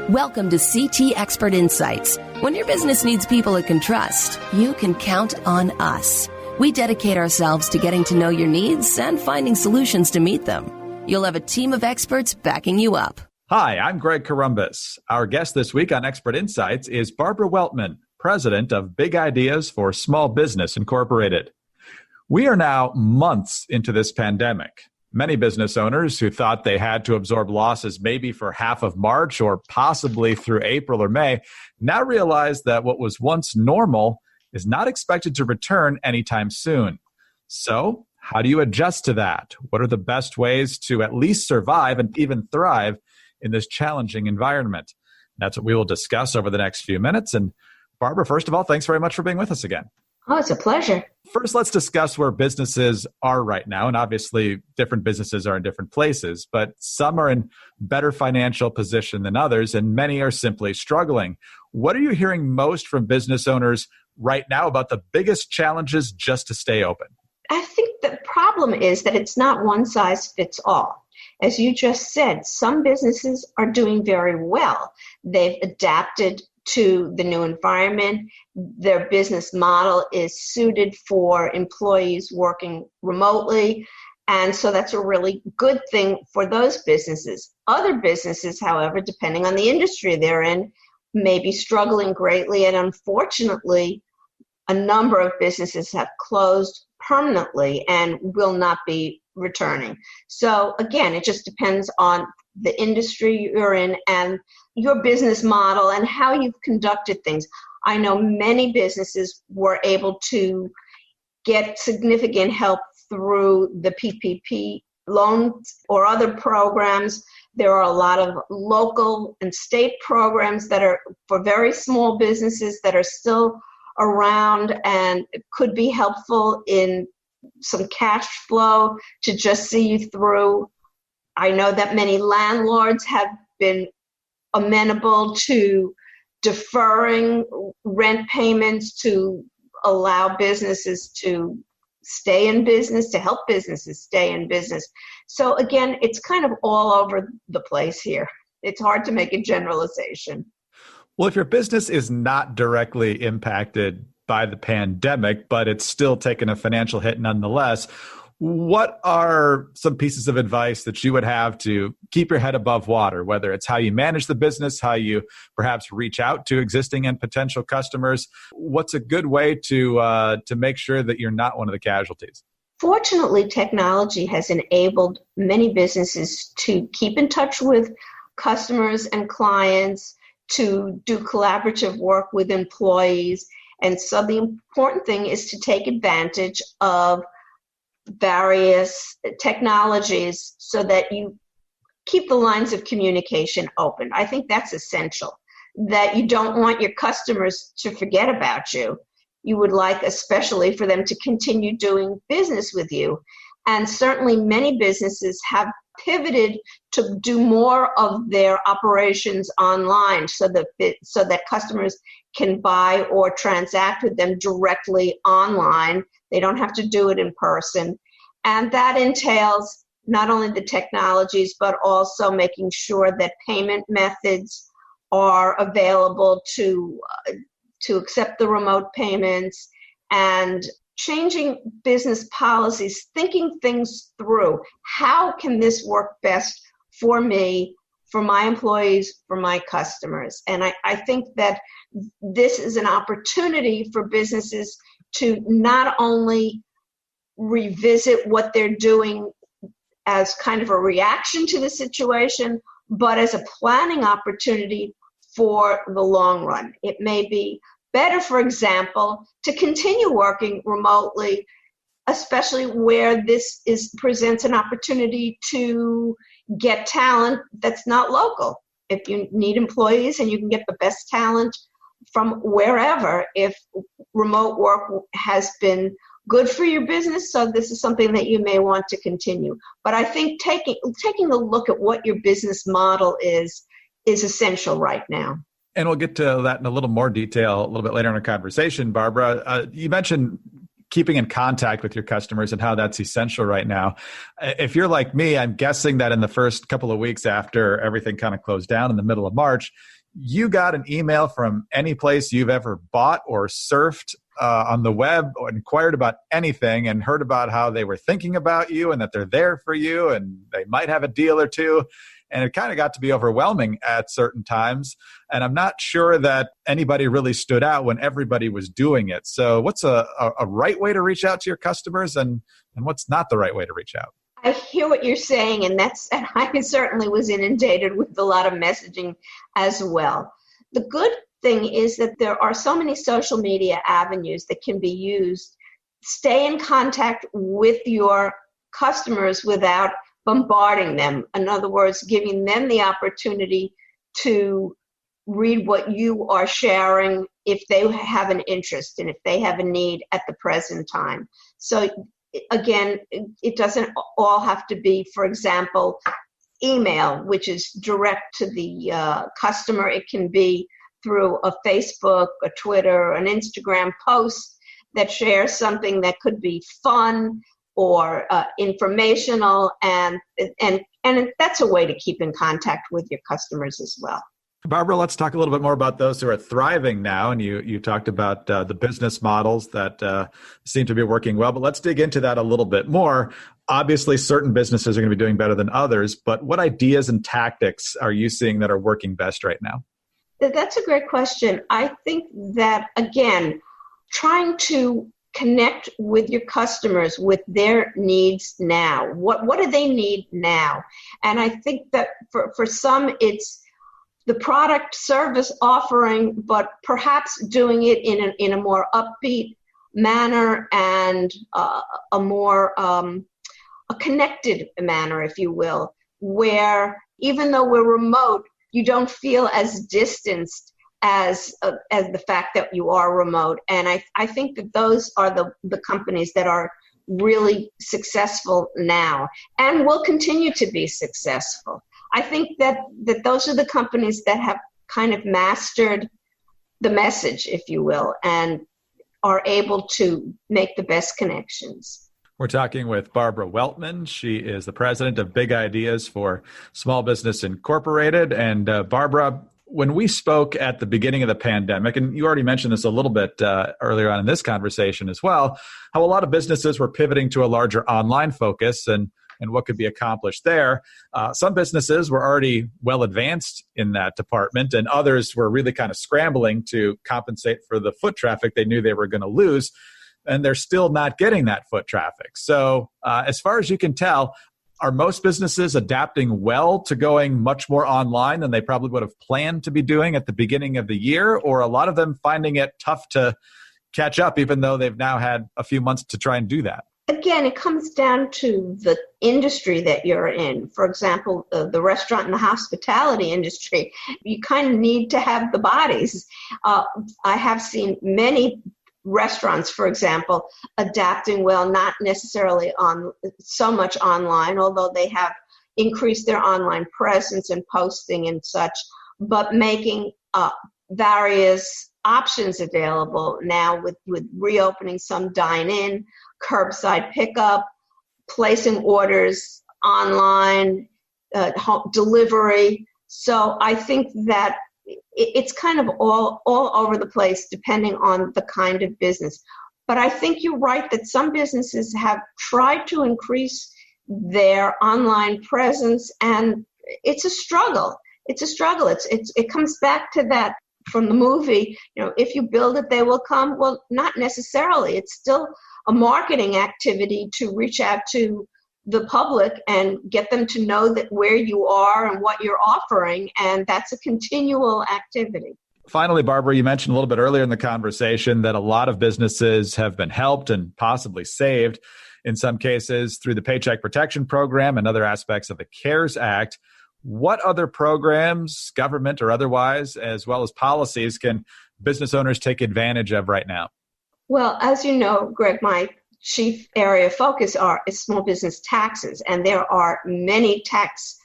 Welcome to CT Expert Insights. When your business needs people it can trust, you can count on us. We dedicate ourselves to getting to know your needs and finding solutions to meet them. You'll have a team of experts backing you up. Hi, I'm Greg Corombos. Our guest this week on Expert Insights is Barbara Weltman, president of Big Ideas for Small Business Incorporated. We are now months into this pandemic. Many business owners who thought they had to absorb losses maybe for half of March or possibly through April or May now realize that what was once normal is not expected to return anytime soon. So, how do you adjust to that? What are the best ways to at least survive and even thrive in this challenging environment? That's what we will discuss over the next few minutes. And Barbara, first of all, thanks very much for being with us again. Oh, it's a pleasure. First, let's discuss where businesses are right now. And obviously, different businesses are in different places, but some are in better financial position than others, and many are simply struggling. What are you hearing most from business owners right now about the biggest challenges just to stay open? I think the problem is that it's not one size fits all. As you just said, some businesses are doing very well. They've adapted to the new environment. Their business model is suited for employees working remotely. And so that's a really good thing for those businesses. Other businesses, however, depending on the industry they're in, may be struggling greatly. And unfortunately, a number of businesses have closed permanently and will not be returning. So again, it just depends on the industry you're in and your business model and how you've conducted things. I know many businesses were able to get significant help through the PPP loans or other programs. There are a lot of local and state programs that are for very small businesses that are still around and could be helpful in some cash flow to just see you through. I know that many landlords have been amenable to deferring rent payments to allow businesses to stay in business, to help businesses stay in business. So again, it's kind of all over the place here. It's hard to make a generalization. Well, if your business is not directly impacted by the pandemic, but it's still taken a financial hit nonetheless, what are some pieces of advice that you would have to keep your head above water, whether it's how you manage the business, how you perhaps reach out to existing and potential customers? What's a good way to make sure that you're not one of the casualties? Fortunately, technology has enabled many businesses to keep in touch with customers and clients, to do collaborative work with employees. And so the important thing is to take advantage of various technologies so that you keep the lines of communication open. I think that's essential, that you don't want your customers to forget about you. You would like especially for them to continue doing business with you. And certainly many businesses have pivoted to do more of their operations online so that customers can buy or transact with them directly online. They don't have to do it in person. And that entails not only the technologies, but also making sure that payment methods are available to accept the remote payments, and changing business policies, thinking things through. How can this work best for me, for my employees, for my customers? And I think that this is an opportunity for businesses to not only revisit what they're doing as kind of a reaction to the situation, but as a planning opportunity for the long run. It may be better, for example, to continue working remotely, especially where this presents an opportunity to get talent that's not local. If you need employees and you can get the best talent from wherever, if remote work has been good for your business, so this is something that you may want to continue. But I think taking a look at what your business model is essential right now. And we'll get to that in a little more detail a little bit later in our conversation, Barbara. You mentioned keeping in contact with your customers and how that's essential right now. If you're like me, I'm guessing that in the first couple of weeks after everything kind of closed down in the middle of March, you got an email from any place you've ever bought or surfed on the web or inquired about anything and heard about how they were thinking about you and that they're there for you and they might have a deal or two. And it kind of got to be overwhelming at certain times. And I'm not sure that anybody really stood out when everybody was doing it. So what's a right way to reach out to your customers and what's not the right way to reach out? I hear what you're saying, and I certainly was inundated with a lot of messaging as well. The good thing is that there are so many social media avenues that can be used. Stay in contact with your customers without bombarding them. In other words, giving them the opportunity to read what you are sharing if they have an interest and if they have a need at the present time. So again, it doesn't all have to be, for example, email, which is direct to the customer. It can be through a Facebook, a Twitter, an Instagram post that shares something that could be fun or informational, and that's a way to keep in contact with your customers as well. Barbara, let's talk a little bit more about those who are thriving now. And you talked about the business models that seem to be working well, but let's dig into that a little bit more. Obviously, certain businesses are going to be doing better than others, but what ideas and tactics are you seeing that are working best right now? That's a great question. I think that, again, trying to connect with your customers with their needs now. What do they need now? And I think that for some, it's the product service offering, but perhaps doing it in a more upbeat manner and a more a connected manner, if you will, where even though we're remote, you don't feel as distanced as the fact that you are remote. And I think that those are the companies that are really successful now and will continue to be successful. I think that those are the companies that have kind of mastered the message, if you will, and are able to make the best connections. We're talking with Barbara Weltman. She is the president of Big Ideas for Small Business Incorporated. And Barbara, when we spoke at the beginning of the pandemic, and you already mentioned this a little bit earlier on in this conversation as well, how a lot of businesses were pivoting to a larger online focus and what could be accomplished there. Some businesses were already well advanced in that department, and others were really kind of scrambling to compensate for the foot traffic they knew they were going to lose, and they're still not getting that foot traffic. So as far as you can tell, are most businesses adapting well to going much more online than they probably would have planned to be doing at the beginning of the year, or a lot of them finding it tough to catch up, even though they've now had a few months to try and do that? Again, it comes down to the industry that you're in. For example, the restaurant and the hospitality industry, you kind of need to have the bodies. I have seen many restaurants, for example, adapting well, not necessarily on so much online, although they have increased their online presence and posting and such, but making various options available now with reopening some dine-in, curbside pickup, placing orders online, home delivery. So I think that it's kind of all over the place depending on the kind of business. But I think you're right that some businesses have tried to increase their online presence, and it's a struggle. It's a struggle. It comes back to that from the movie, if you build it, they will come. Well, not necessarily. It's still a marketing activity to reach out to the public and get them to know that where you are and what you're offering, and that's a continual activity. Finally, Barbara, you mentioned a little bit earlier in the conversation that a lot of businesses have been helped and possibly saved, in some cases, through the Paycheck Protection Program and other aspects of the CARES Act. What other programs, government or otherwise, as well as policies, can business owners take advantage of right now? Well, as you know, Greg, my chief area of focus is small business taxes, and there are many tax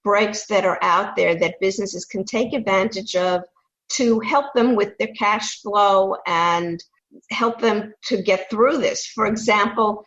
breaks that are out there that businesses can take advantage of to help them with their cash flow and help them to get through this. For example,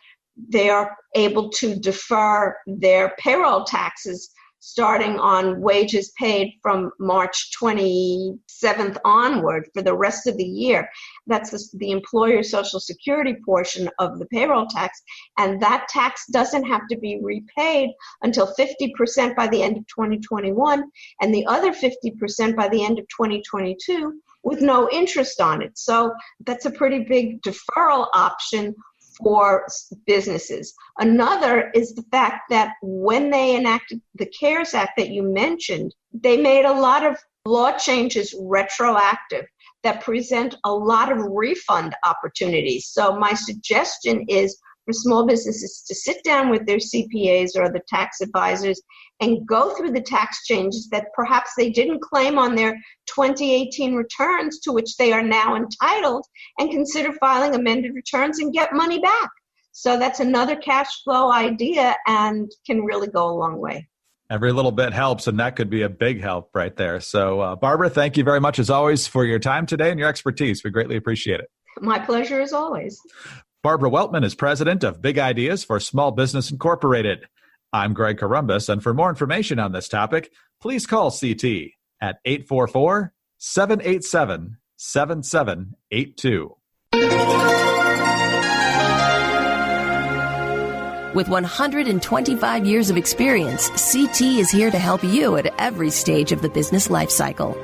they are able to defer their payroll taxes starting on wages paid from March 27th onward for the rest of the year. That's the employer Social Security portion of the payroll tax. And that tax doesn't have to be repaid until 50% by the end of 2021 and the other 50% by the end of 2022 with no interest on it. So that's a pretty big deferral option for businesses. Another is the fact that when they enacted the CARES Act that you mentioned, they made a lot of law changes retroactive that present a lot of refund opportunities. So my suggestion is for small businesses to sit down with their CPAs or the tax advisors and go through the tax changes that perhaps they didn't claim on their 2018 returns to which they are now entitled, and consider filing amended returns and get money back. So that's another cash flow idea and can really go a long way. Every little bit helps, and that could be a big help right there. So, Barbara, thank you very much, as always, for your time today and your expertise. We greatly appreciate it. My pleasure, as always. Barbara Weltman is president of Big Ideas for Small Business Incorporated. I'm Greg Corombos, and for more information on this topic, please call CT at 844-787-7782. With 125 years of experience, CT is here to help you at every stage of the business life cycle.